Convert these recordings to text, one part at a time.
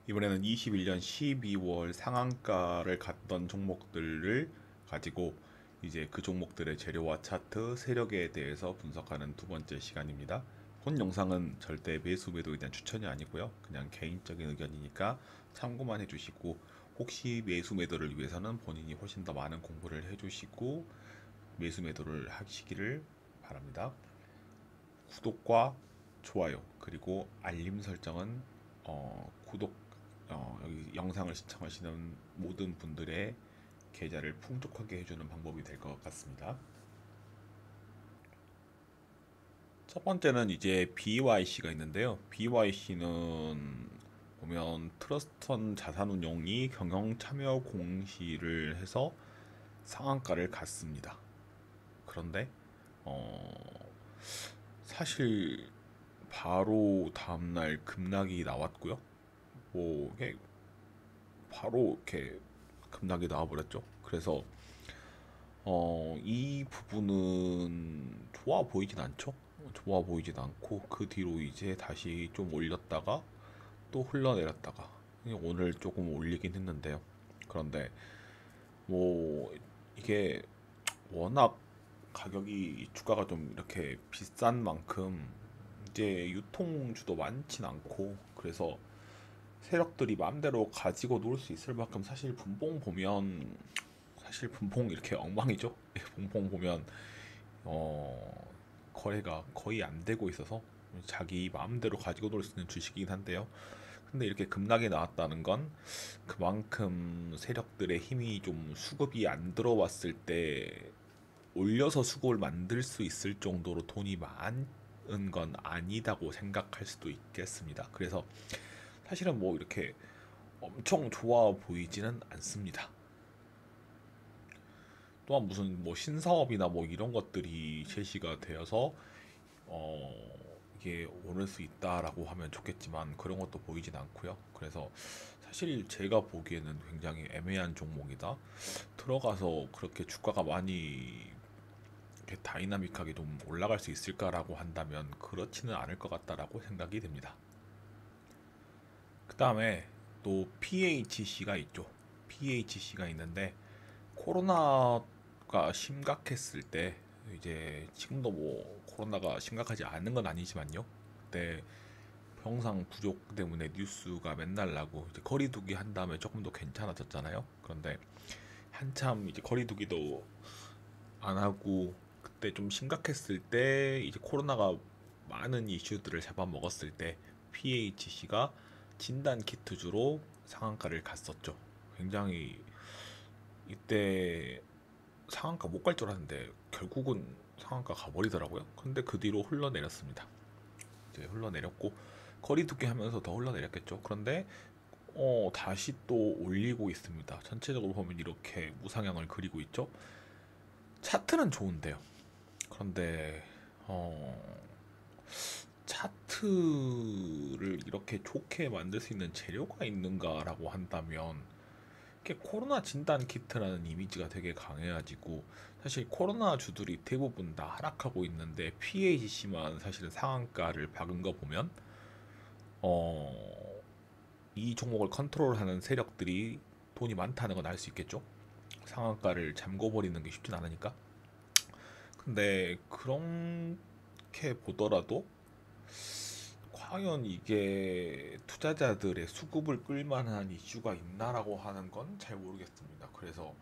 이번에는 21년 12월 상한가를 갔던 종목들을 가지고 이제 그 종목들의 재료와 차트, 세력에 대해서 분석하는 두 번째 시간입니다. 본 영상은 절대 매수 매도에 대한 추천이 아니고요. 그냥 개인적인 의견이니까 참고만 해주시고, 혹시 매수 매도를 위해서는 본인이 훨씬 더 많은 공부를 해주시고 매수 매도를 하시기를 바랍니다. 구독과 좋아요 그리고 알림 설정은 구독 여기 영상을 시청하시는 모든 분들의 계좌를 풍족하게 해주는 방법이 될 것 같습니다. 첫 번째는 이제 BYC가 있는데요. BYC는 보면 트러스턴 자산운용이 경영 참여 공시를 해서 상한가를 갔습니다. 그런데 어, 사실 바로 다음날 급락이 나왔고요. 뭐 이게 바로 이렇게 급락이 나와버렸죠. 그래서 이 부분은 좋아 보이진 않죠. 좋아 보이진 않고 그 뒤로 이제 다시 좀 올렸다가 또 흘러내렸다가 오늘 조금 올리긴 했는데요. 그런데 뭐 이게 워낙 가격이 주가가 좀 이렇게 비싼 만큼 이제 유통주도 많진 않고, 그래서 세력들이 마음대로 가지고 놀 수 있을 만큼 사실 분봉 보면, 사실 분봉 이렇게 엉망이죠. 분봉 보면 거래가 거의 안 되고 있어서 자기 마음대로 가지고 놀 수 있는 주식이긴 한데요. 근데 이렇게 급락이 나왔다는 건 그만큼 세력들의 힘이 좀 수급이 안 들어왔을 때 올려서 수급을 만들 수 있을 정도로 돈이 많은 건 아니다고 생각할 수도 있겠습니다. 그래서 사실은 뭐 이렇게 엄청 좋아 보이지는 않습니다. 또한 무슨 뭐 신사업이나 뭐 이런 것들이 제시가 되어서 이게 오를 수 있다라고 하면 좋겠지만 그런 것도 보이진 않고요. 그래서 사실 제가 보기에는 굉장히 애매한 종목이다. 들어가서 그렇게 주가가 많이 이렇게 다이나믹하게 좀 올라갈 수 있을까라고 한다면 그렇지는 않을 것 같다라고 생각이 됩니다. 그 다음에 또 PHC가 있죠. PHC가 있는데 코로나가 심각했을 때, 이제 지금도 뭐 코로나가 심각하지 않은 건 아니지만요. 그때 병상 부족 때문에 뉴스가 맨날 나고 이제 거리두기 한 다음에 조금 더 괜찮아졌잖아요. 그런데 한참 이제 거리두기도 안 하고 그때 좀 심각했을 때, 이제 코로나가 많은 이슈들을 잡아먹었을 때 PHC가 진단 키트주로 상한가를 갔었죠. 굉장히 이때 상한가 못 갈 줄 알았는데 결국은 상한가 가버리더라고요. 근데 그 뒤로 흘러내렸습니다. 이제 흘러내렸고 거리두기 하면서 더 흘러내렸겠죠. 그런데 다시 또 올리고 있습니다. 전체적으로 보면 이렇게 무상향을 그리고 있죠. 차트는 좋은데요. 그런데 어, 차트를 이렇게 좋게 만들 수 있는 재료가 있는가라고 한다면, 이게 코로나 진단 키트라는 이미지가 되게 강해가지고 사실 코로나 주들이 대부분 다 하락하고 있는데 PHC만 사실은 상한가를 박은 거 보면 어, 이 종목을 컨트롤하는 세력들이 돈이 많다는 건 알 수 있겠죠. 상한가를 잠궈버리는 게 쉽진 않으니까. 근데 그렇게 보더라도 과연 이게 투자자들의 수급을 끌만한 이슈가 있나라고 하는 건 잘 모르겠습니다. 그래서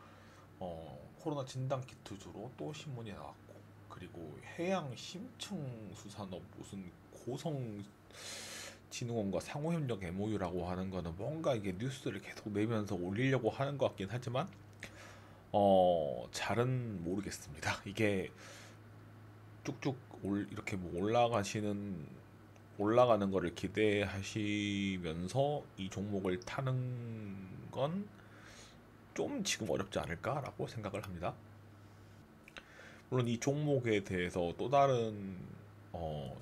코로나 진단 키트주로 또 신문이 나왔고, 그리고 해양 심층 수산업 무슨 고성 진흥원과 상호협력 MOU라고 하는 거는 뭔가 이게 뉴스를 계속 내면서 올리려고 하는 것 같긴 하지만 잘은 모르겠습니다. 이게 쭉쭉 이렇게 뭐 올라가는 거를 기대하시면서 이 종목을 타는 건 좀 지금 어렵지 않을까라고 생각을 합니다. 물론 이 종목에 대해서 또 다른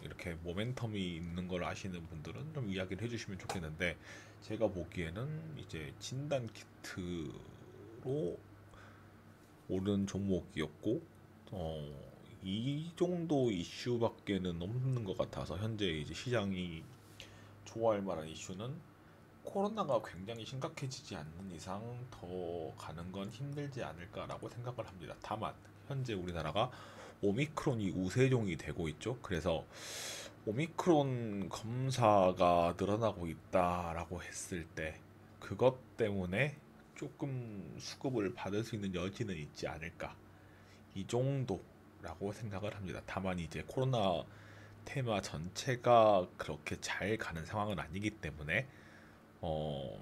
이렇게 모멘텀이 있는 걸 아시는 분들은 좀 이야기를 해주시면 좋겠는데, 제가 보기에는 이제 진단 키트로 오른 종목이었고 이 정도 이슈밖에는 없는 것 같아서, 현재 이제 시장이 좋아할 만한 이슈는 코로나가 굉장히 심각해지지 않는 이상 더 가는 건 힘들지 않을까라고 생각을 합니다. 다만 현재 우리나라가 오미크론이 우세종이 되고 있죠. 그래서 오미크론 검사가 늘어나고 있다라고 했을 때 그것 때문에 조금 수급을 받을 수 있는 여지는 있지 않을까, 이 정도라고 생각을 합니다. 다만 이제 코로나 테마 전체가 그렇게 잘 가는 상황은 아니기 때문에 어,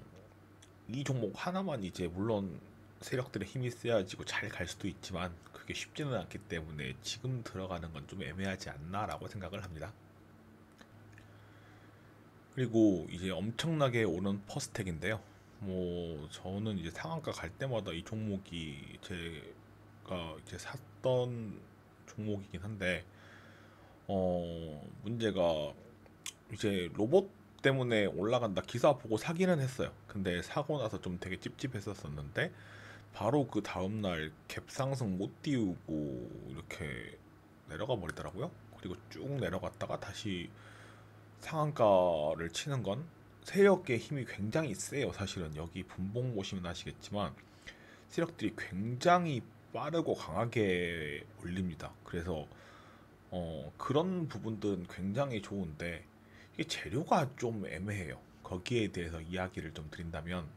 이 종목 하나만 이제 물론 세력들의 힘이 세야지고 잘 갈 수도 있지만 그게 쉽지는 않기 때문에 지금 들어가는 건 좀 애매하지 않나라고 생각을 합니다. 그리고 이제 엄청나게 오른 퍼스텍인데요. 뭐 저는 이제 상한가 갈 때마다 이 종목이 제가 이제 샀던 종목이긴 한데 문제가 이제 로봇 때문에 올라간다 기사 보고 사기는 했어요. 근데 사고 나서 좀 되게 찝찝했었었는데 바로 그 다음날 갭 상승 못 띄우고 이렇게 내려가 버리더라고요. 그리고 쭉 내려갔다가 다시 상한가를 치는 건 세력의 힘이 굉장히 세요. 사실은 여기 분봉 보시면 아시겠지만 세력들이 굉장히 빠르고 강하게 올립니다. 그래서 그런 부분들은 굉장히 좋은데 이게 재료가 좀 애매해요. 거기에 대해서 이야기를 좀 드린다면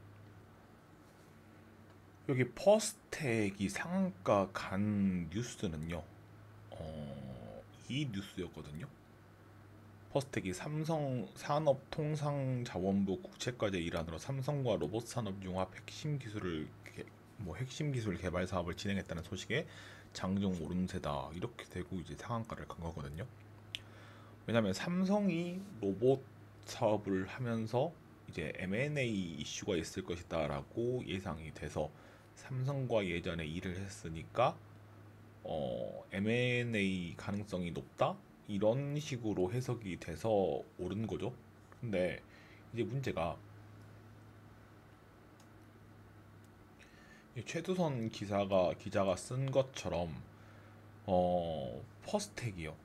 여기 퍼스텍이 상한가 간 뉴스는요. 이 뉴스였거든요. 퍼스텍이 삼성 산업통상자원부 국책과제 일환으로 삼성과 로봇 산업 융합 핵심 기술 개발 사업을 진행했다는 소식에 장중 오름세다 이렇게 되고 이제 상한가를 간 거거든요. 왜냐하면 삼성이 로봇 사업을 하면서 이제 M&A 이슈가 있을 것이다라고 예상이 돼서 삼성과 예전에 일을 했으니까 M&A 가능성이 높다 이런 식으로 해석이 돼서 오른 거죠. 근데 이제 문제가 최두선 기자가 쓴 것처럼 퍼스텍이요.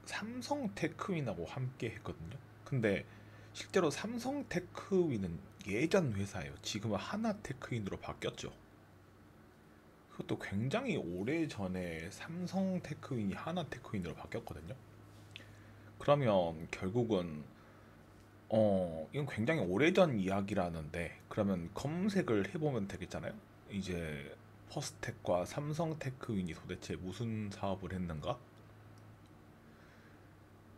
삼성 테크윈하고 함께 했거든요. 근데 실제로 삼성 테크윈은 예전 회사예요. 지금은 하나 테크윈으로 바뀌었죠. 그것도 굉장히 오래 전에 삼성 테크윈이 하나 테크윈으로 바뀌었거든요. 그러면 결국은 이건 굉장히 오래전 이야기라는데 그러면 검색을 해보면 되겠잖아요. 이제 퍼스텍과 삼성 테크윈이 도대체 무슨 사업을 했는가?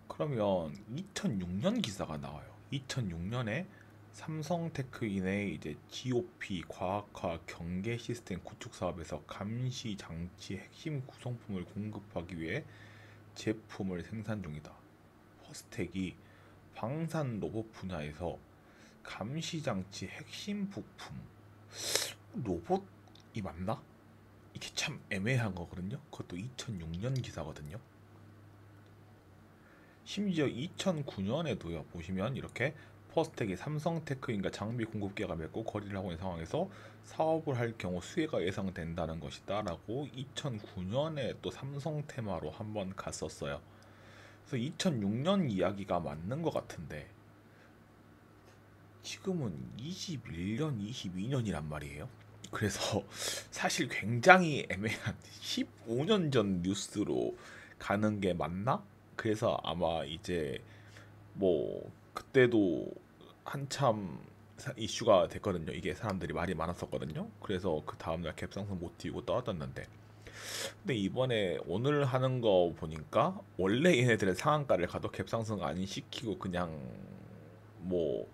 그러면 2006년 기사가 나와요. 2006년에 삼성테크인의 이제 GOP 과학화 경계 시스템 구축 사업에서 감시 장치 핵심 구성품을 공급하기 위해 제품을 생산 중이다. 퍼스텍이 방산 로봇 분야에서 감시 장치 핵심 부품 로봇이 맞나? 이게 참 애매한 거거든요. 그것도 2006년 기사거든요. 심지어 2009년에도요 보시면 이렇게 퍼스텍이 삼성테크인과 장비 공급계가 맺고 거래를 하고 있는 상황에서 사업을 할 경우 수혜가 예상된다는 것이다 라고 2009년에 또 삼성 테마로 한번 갔었어요. 그래서 2006년 이야기가 맞는 것 같은데 지금은 21년, 22년이란 말이에요. 그래서 사실 굉장히 애매한 15년 전 뉴스로 가는 게 맞나? 그래서 아마 이제 뭐 그때도 한참 이슈가 됐거든요. 이게 사람들이 말이 많았었거든요. 그래서 그 다음날 갭상승 못 띄우고 떨어졌는데 근데 이번에 오늘 하는 거 보니까 원래 얘네들의 상한가를 가도 갭상승 안 시키고 그냥 뭐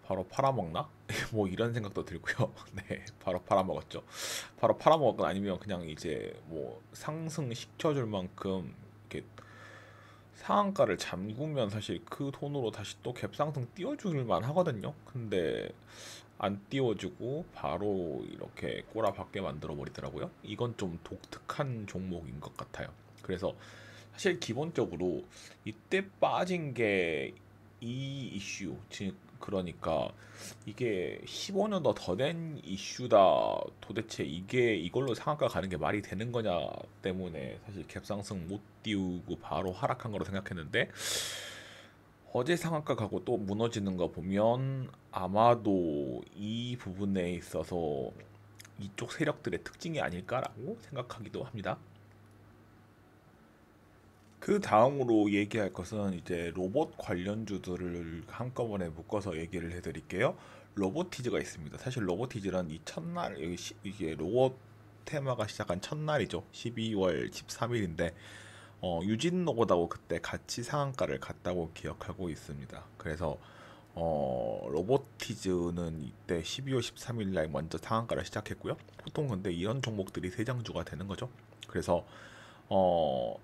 바로 팔아먹나? 뭐 이런 생각도 들고요. 네, 바로 팔아먹었죠. 바로 팔아먹은 건 아니면 그냥 이제 뭐 상승 시켜줄 만큼 이렇게 상한가를 잠그면 사실 그 돈으로 다시 또 갭상승 띄워줄 만 하거든요. 근데 안 띄워주고 바로 이렇게 꼬라박게 만들어 버리더라고요. 이건 좀 독특한 종목인 것 같아요. 그래서 사실 기본적으로 이때 빠진 게 이 이슈, 즉 그러니까 이게 15년 더 된 이슈다. 도대체 이게 이걸로 상한가 가는 게 말이 되는 거냐 때문에 사실 갭상승 못 띄우고 바로 하락한 거로 생각했는데 어제 상한가 가고 또 무너지는 거 보면 아마도 이 부분에 있어서 이쪽 세력들의 특징이 아닐까라고 생각하기도 합니다. 그 다음으로 얘기할 것은 이제 로봇 관련주들을 한꺼번에 묶어서 얘기를 해드릴게요. 로보티즈가 있습니다. 사실 로보티즈는 이 첫날 이게 로봇 테마가 시작한 첫날이죠. 12월 13일인데 유진 로봇하고 그때 같이 상한가를 갔다고 기억하고 있습니다. 그래서 로보티즈는 이때 12월 13일 날 먼저 상한가를 시작했고요. 보통 근데 이런 종목들이 세장주가 되는 거죠. 그래서 어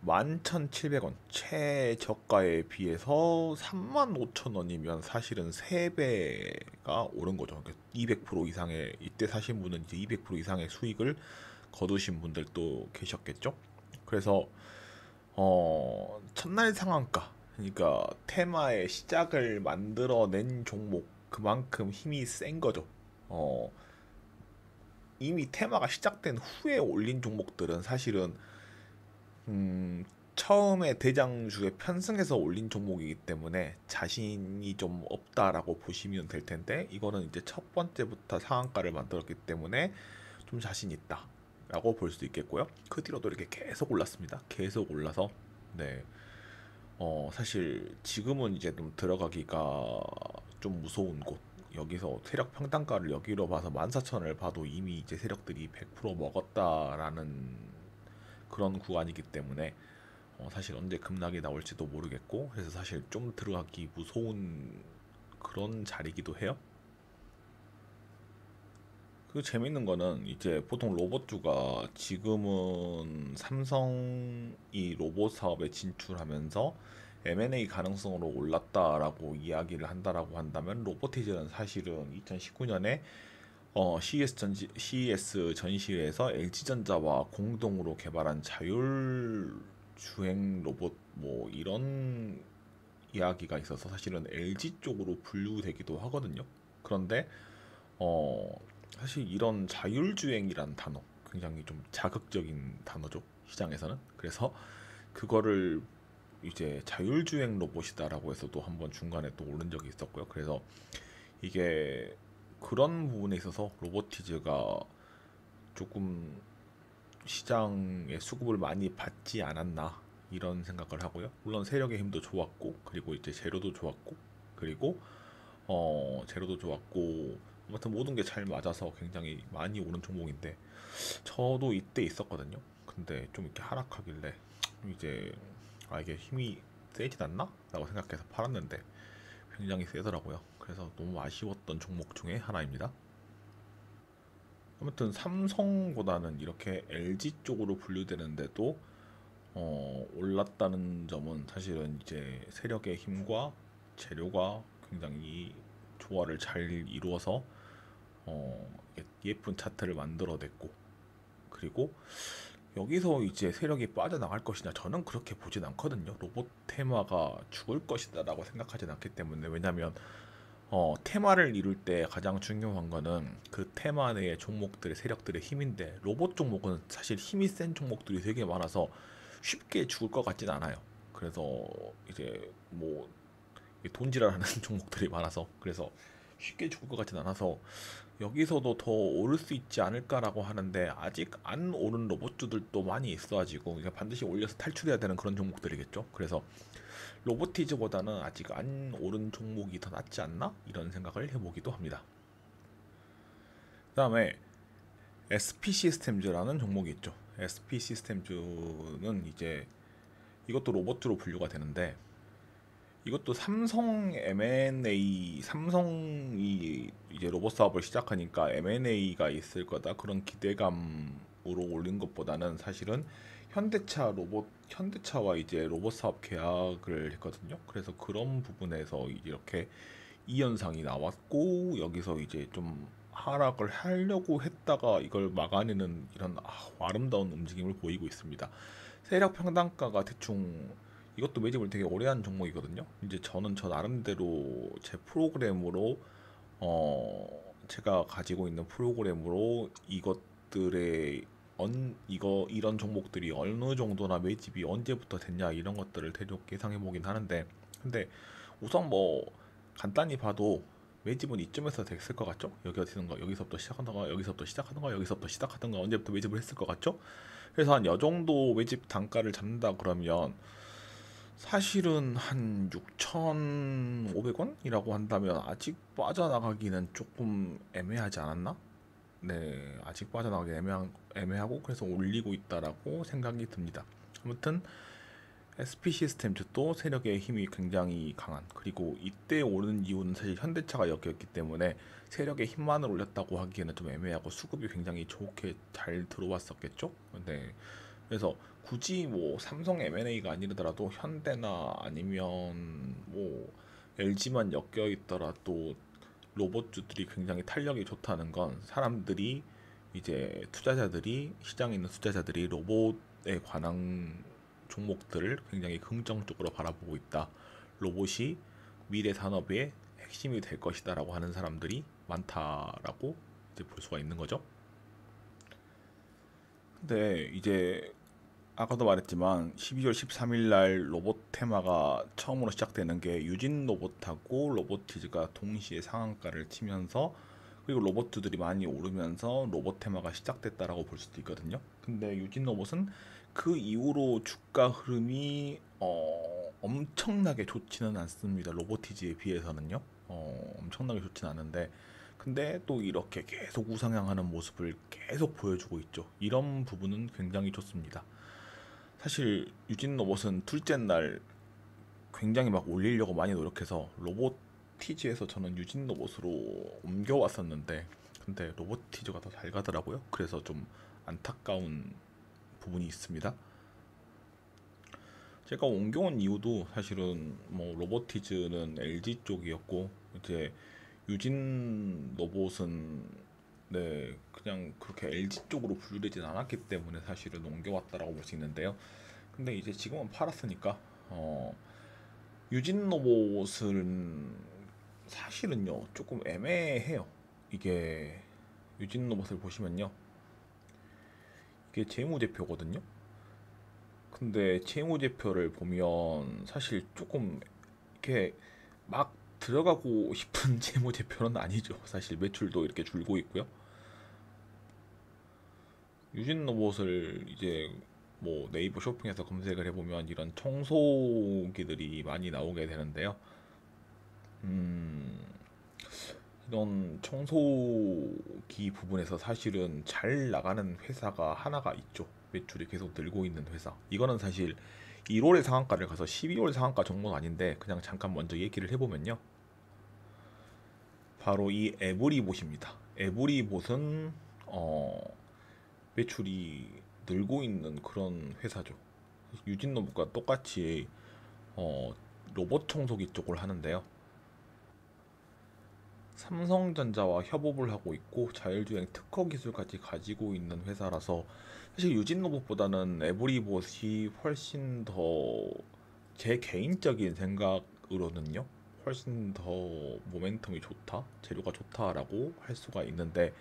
11,700원 최저가에 비해서 35,000원이면 사실은 3배가 오른 거죠. 200% 이상의 이때 사신 분은 이제 200% 이상의 수익을 거두신 분들도 계셨겠죠. 그래서 첫날 상한가 그러니까 테마의 시작을 만들어낸 종목 그만큼 힘이 센 거죠. 어, 이미 테마가 시작된 후에 올린 종목들은 사실은 처음에 대장주에 편승해서 올린 종목이기 때문에 자신이 좀 없다라고 보시면 될 텐데 이거는 이제 첫 번째부터 상한가를 만들었기 때문에 좀 자신 있다라고 볼 수 있겠고요. 그 뒤로도 이렇게 계속 올랐습니다. 계속 올라서 네. 사실 지금은 이제 좀 들어가기가 좀 무서운 곳. 여기서 세력 평단가를 여기로 봐서 14,000원을 봐도 이미 이제 세력들이 100% 먹었다라는 그런 구간이기 때문에 사실 언제 급락이 나올지도 모르겠고 그래서 사실 좀 들어가기 무서운 그런 자리이기도 해요. 그 재밌는 거는 이제 보통 로봇주가 지금은 삼성이 로봇 사업에 진출하면서 M&A 가능성으로 올랐다라고 이야기를 한다라고 한다면 로보티즈는 사실은 2019년에 CES 전시회에서 LG전자와 공동으로 개발한 자율 주행 로봇 뭐 이런 이야기가 있어서 사실은 LG 쪽으로 분류되기도 하거든요. 그런데 어 사실 이런 자율주행이란 단어 굉장히 좀 자극적인 단어죠 시장에서는. 그래서 그거를 이제 자율주행 로봇이다라고 해서도 한번 중간에 또 오른 적이 있었고요. 그래서 이게 그런 부분에 있어서 로보티즈가 조금 시장의 수급을 많이 받지 않았나 이런 생각을 하고요. 물론 세력의 힘도 좋았고 그리고 이제 재료도 좋았고 그리고 재료도 좋았고 아무튼 모든 게 잘 맞아서 굉장히 많이 오른 종목인데 저도 이때 있었거든요. 근데 좀 이렇게 하락하길래 이제 이게 힘이 세진 않나? 라고 생각해서 팔았는데 굉장히 세더라고요. 그래서 너무 아쉬웠던 종목 중에 하나입니다. 아무튼 삼성보다는 이렇게 LG 쪽으로 분류되는데도 올랐다는 점은 사실은 이제 세력의 힘과 재료가 굉장히 조화를 잘 이루어서 예쁜 차트를 만들어냈고 그리고 여기서 이제 세력이 빠져나갈 것이냐 저는 그렇게 보진 않거든요. 로봇 테마가 죽을 것이다라고 생각하진 않기 때문에 왜냐하면 테마를 이룰 때 가장 중요한 거는 그 테마 내의 종목들의 세력들의 힘인데 로봇 종목은 사실 힘이 센 종목들이 되게 많아서 쉽게 죽을 것 같진 않아요. 그래서 이제 뭐 돈지랄하는 종목들이 많아서 그래서 쉽게 죽을 것 같진 않아서 여기서도 더 오를 수 있지 않을까라고 하는데 아직 안 오른 로봇주들도 많이 있어가지고 이게 반드시 올려서 탈출해야 되는 그런 종목들이겠죠. 그래서 로보티즈보다는 아직 안 오른 종목이 더 낫지 않나? 이런 생각을 해보기도 합니다. 그 다음에 SP 시스템즈라는 종목이 있죠. SP 시스템즈는 이제 이것도 로봇주로 분류가 되는데 이것도 삼성 M&A 삼성이 이제 로봇 사업을 시작하니까 M&A가 있을 거다 그런 기대감으로 올린 것보다는 사실은 현대차와 이제 로봇 사업 계약을 했거든요. 그래서 그런 부분에서 이렇게 이 현상이 나왔고 여기서 이제 좀 하락을 하려고 했다가 이걸 막아내는 이런 아름다운 움직임을 보이고 있습니다. 세력 평단가가 대충 이것도 매집을 되게 오래 한 종목이거든요. 이제 저는 저 나름대로 제 프로그램으로 제가 가지고 있는 프로그램으로 이것들의 이런 종목들이 어느 정도나 매집이 언제부터 됐냐 이런 것들을 대략 계상해 보긴 하는데 근데 우선 뭐 간단히 봐도 매집은 이쯤에서 됐을 것 같죠? 여기 어디는 거 여기서부터 시작하던가 여기서부터 시작하던가 여기서부터 시작하던가 언제부터 매집을 했을 것 같죠? 그래서 한 여 정도 매집 단가를 잡는다 그러면 사실은 한 6,500원이라고 한다면 아직 빠져나가기는 조금 애매하지 않았나? 네, 아직 빠져나가기 애매하고 그래서 올리고 있다라고 생각이 듭니다. 아무튼 SP 시스템즈도 세력의 힘이 굉장히 강한, 그리고 이때 오르는 이유는 사실 현대차가 엮였기 때문에 세력의 힘만을 올렸다고 하기에는 좀 애매하고 수급이 굉장히 좋게 잘 들어왔었겠죠. 네, 그래서 굳이 뭐 삼성 M&A가 아니더라도 현대나 아니면 뭐 LG만 엮여 있더라도 로봇주들이 굉장히 탄력이 좋다는 건 사람들이 이제 투자자들이 시장에 있는 투자자들이 로봇에 관한 종목들을 굉장히 긍정적으로 바라보고 있다. 로봇이 미래 산업의 핵심이 될 것이다라고 하는 사람들이 많다라고 이제 볼 수가 있는 거죠. 근데 이제 아까도 말했지만 12월 13일 날 로봇 테마가 처음으로 시작되는 게 유진 로봇하고 로보티즈가 동시에 상한가를 치면서, 그리고 로봇들이 많이 오르면서 로봇 테마가 시작됐다라고 볼 수도 있거든요. 근데 유진 로봇은 그 이후로 주가 흐름이 엄청나게 좋지는 않습니다. 로보티즈에 비해서는요. 엄청나게 좋지는 않은데 근데 또 이렇게 계속 우상향하는 모습을 계속 보여주고 있죠. 이런 부분은 굉장히 좋습니다. 사실 유진 로봇은 둘째 날 굉장히 막 올리려고 많이 노력해서 로보티즈에서 저는 유진 로봇으로 옮겨왔었는데 근데 로보티즈가 더 잘 가더라고요. 그래서 좀 안타까운 부분이 있습니다. 제가 옮겨온 이유도 사실은 뭐 로보티즈는 LG 쪽이었고 이제 유진 로봇은 네 그냥 그렇게 LG 쪽으로 분류되진 않았기 때문에 사실은 옮겨왔다라고 볼 수 있는데요. 근데 이제 지금은 팔았으니까 유진 로봇은 사실은요 조금 애매해요. 이게 유진 로봇을 보시면요, 이게 재무제표거든요. 근데 재무제표를 보면 사실 조금 이렇게 막 들어가고 싶은 재무제표는 아니죠. 사실 매출도 이렇게 줄고 있고요. 유진 로봇을 이제 뭐 네이버 쇼핑에서 검색을 해보면 이런 청소기들이 많이 나오게 되는데요. 음, 이런 청소기 부분에서 사실은 잘 나가는 회사가 하나가 있죠. 매출이 계속 늘고 있는 회사. 이거는 사실 1월의 상한가를 가서 12월 상한가 정도는 아닌데 그냥 잠깐 먼저 얘기를 해보면요. 바로 이 에브리봇입니다. 에브리봇은 매출이 늘고 있는 그런 회사죠. 유진 로봇과 똑같이 어, 로봇 청소기 쪽을 하는데요. 삼성전자와 협업을 하고 있고 자율주행 특허 기술까지 가지고 있는 회사라서 사실 유진 로봇보다는 에브리봇이 훨씬 더 제 개인적인 생각으로는요, 훨씬 더 모멘텀이 좋다, 재료가 좋다라고 할 수가 있는데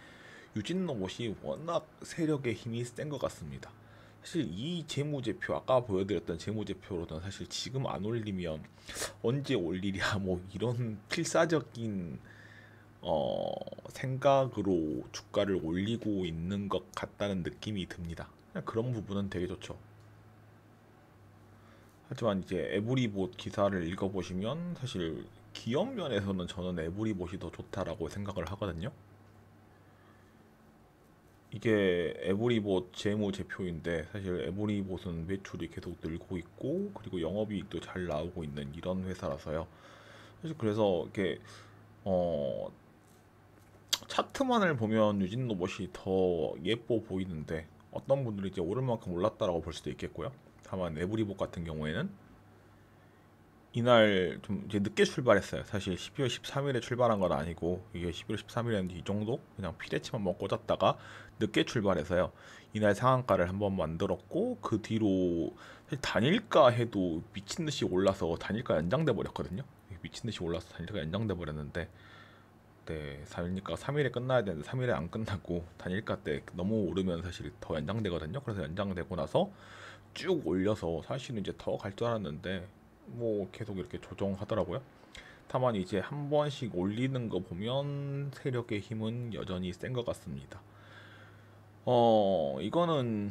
유진 로봇이 워낙 세력의 힘이 센 것 같습니다. 사실 이 재무제표, 아까 보여드렸던 재무제표로는 사실 지금 안 올리면 언제 올리랴 뭐 이런 필사적인 생각으로 주가를 올리고 있는 것 같다는 느낌이 듭니다. 그런 부분은 되게 좋죠. 하지만 이제 에브리봇 기사를 읽어보시면 사실 기업 면에서는 저는 에브리봇이 더 좋다라고 생각을 하거든요. 이게 에브리봇 재무제표인데 사실 에브리봇은 매출이 계속 늘고 있고 그리고 영업이익도 잘 나오고 있는 이런 회사라서요. 사실 그래서 이게 어 차트만을 보면 유진 로봇이 더 예뻐 보이는데 어떤 분들이 이제 오를 만큼 올랐다라고 볼 수도 있겠고요. 다만 에브리봇 같은 경우에는 이날 좀 이제 늦게 출발했어요. 사실 12월 13일에 출발한 건 아니고 이게 12월 13일에는 이 정도 그냥 피레치만 먹고 꽂았다가 늦게 출발해서요. 이날 상한가를 한번 만들었고 그 뒤로 사실 단일가 해도 미친 듯이 올라서 단일가 연장돼 버렸거든요. 미친 듯이 올라서 단일가 연장돼 버렸는데 네, 단일가 3일에 끝나야 되는데 3일에 안 끝나고 단일가 때 너무 오르면 사실 더 연장되거든요. 그래서 연장되고 나서 쭉 올려서 사실은 이제 더 갈 줄 알았는데 뭐 계속 이렇게 조정하더라고요. 다만 이제 한 번씩 올리는 거 보면 세력의 힘은 여전히 센 것 같습니다. 이거는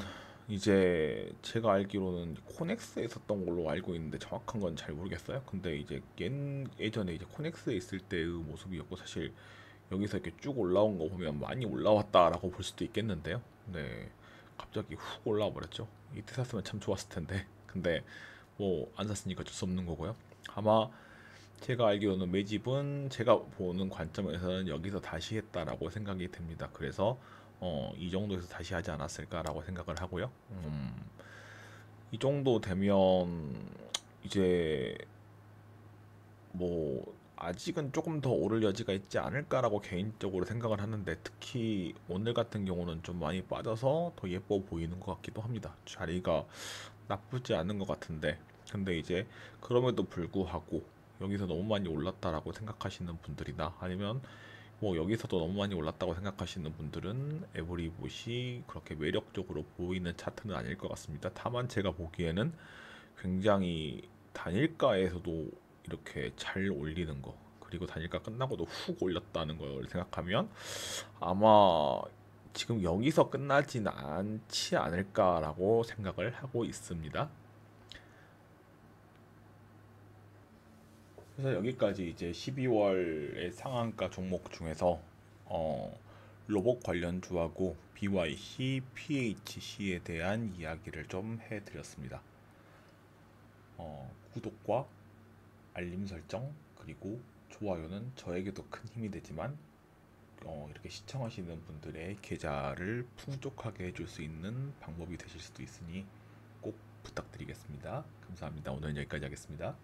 이제 제가 알기로는 코넥스에 있었던 걸로 알고 있는데 정확한 건 잘 모르겠어요. 근데 이제 예전에 이제 코넥스에 있을 때의 모습이었고, 사실 여기서 이렇게 쭉 올라온 거 보면 많이 올라왔다라고 볼 수도 있겠는데요. 네, 갑자기 훅 올라와 버렸죠. 이때 샀으면 참 좋았을 텐데. 근데 뭐 안 샀으니까 어쩔 수 없는 거고요. 아마 제가 알기로는 매집은 제가 보는 관점에서는 여기서 다시 했다라고 생각이 됩니다. 그래서 이 정도에서 다시 하지 않았을까라고 생각을 하고요. 이 정도 되면 이제 뭐 아직은 조금 더 오를 여지가 있지 않을까라고 개인적으로 생각을 하는데, 특히 오늘 같은 경우는 좀 많이 빠져서 더 예뻐 보이는 것 같기도 합니다. 자리가 나쁘지 않은 것 같은데, 근데 이제 그럼에도 불구하고 여기서 너무 많이 올랐다라고 생각하시는 분들이나, 아니면 뭐 여기서도 너무 많이 올랐다고 생각하시는 분들은 에브리봇이 그렇게 매력적으로 보이는 차트는 아닐 것 같습니다. 다만 제가 보기에는 굉장히 단일가에서도 이렇게 잘 올리는 거, 그리고 단일가 끝나고도 훅 올렸다는 걸 생각하면 아마 지금 여기서 끝나진 않지 않을까라고 생각을 하고 있습니다. 그래서 여기까지 이제 12월의 상한가 종목 중에서 어, 로봇 관련주하고 BYC, PHC에 대한 이야기를 좀 해드렸습니다. 구독과 알림 설정 그리고 좋아요는 저에게도 큰 힘이 되지만 이렇게 시청하시는 분들의 계좌를 풍족하게 해줄 수 있는 방법이 되실 수도 있으니 꼭 부탁드리겠습니다. 감사합니다. 오늘 여기까지 하겠습니다.